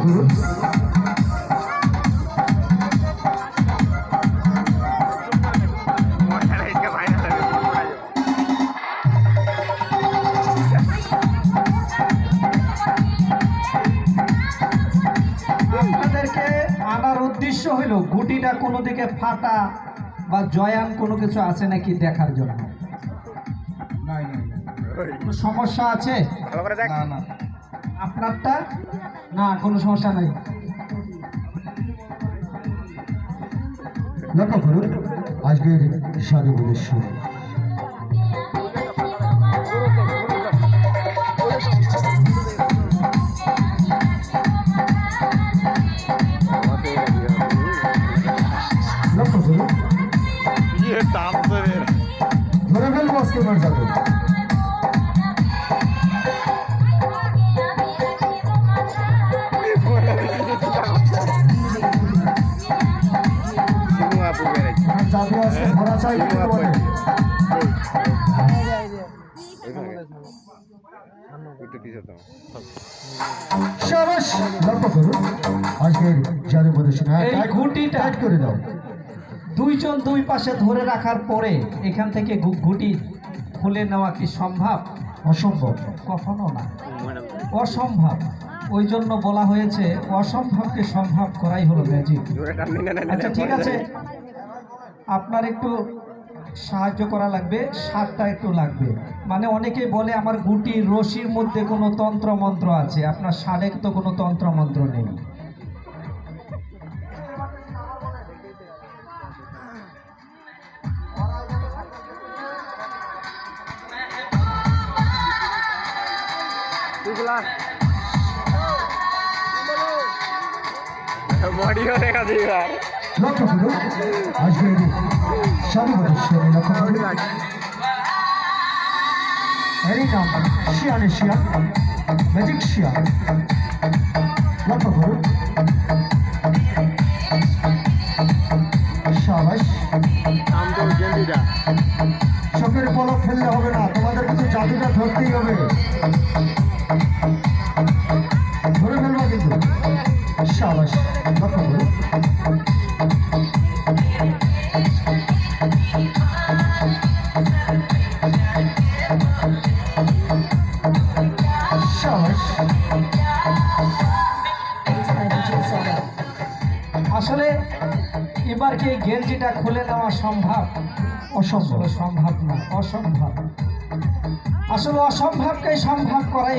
করুন। আপনাদেরকে আনার উদ্দেশ্য হলো গুটিটা কোনো দিকে ফাটা বা জয়ান কোনো কিছু আছে নাকি দেখার জন্য। কোনো সমস্যা আছে? না না, আপনারটা না, কোনো সমস্যা নাই। লক্ষ্য করুন আজকের সাধু বলেশ্বর। লক্ষ্য করুন ধরে ফেলবো আজকে মর্যাদা। জাদু আজকে ধরা চাই কিন্তু বলে। সাবাস, লক্ষ্য করুন আজকের জাদু প্রদর্শন। এই ঘুঁটিটা টাইট করে দাও। দুইজন দুই পাশে ধরে রাখার পরে এখান থেকে ঘুঁটি খুলে নেওয়া কি সম্ভব? অসম্ভব। কখনো না, অসম্ভব। ওই জন্য বলা হয়েছে অসম্ভবকে সম্ভব করাই হলো ম্যাজিক। আচ্ছা ঠিক আছে, আপনার একটু সাহায্য করা লাগবে, সারটা একটু লাগবে। মানে অনেকেই বলে আমার গুটির রশির মধ্যে কোনো তন্ত্র মন্ত্র আছে, আপনার সারে তো কোনো তন্ত্র মন্ত্র নেই। লক্ষ্য করুন আজকের সাধু প্রদর্শন। লক্ষ্য করুন এরই নাম শিয়ান এশিয়ান ম্যাজিক শিয়ান। লক্ষ্য করুন সাবাস। চোখের পলক ফেললে হবে না, তোমাদের কিন্তু জাদুটা ধরতেই হবে। ধরে ফেলবা কিন্তু। সাবাস, লক্ষ্য করুন সাবাস। আসলে এবার কি এই গেঞ্জিটা খুলে নেওয়া সম্ভব? অসম্ভব, সম্ভব না, অসম্ভব। আসলে অসম্ভবকে সম্ভব করাই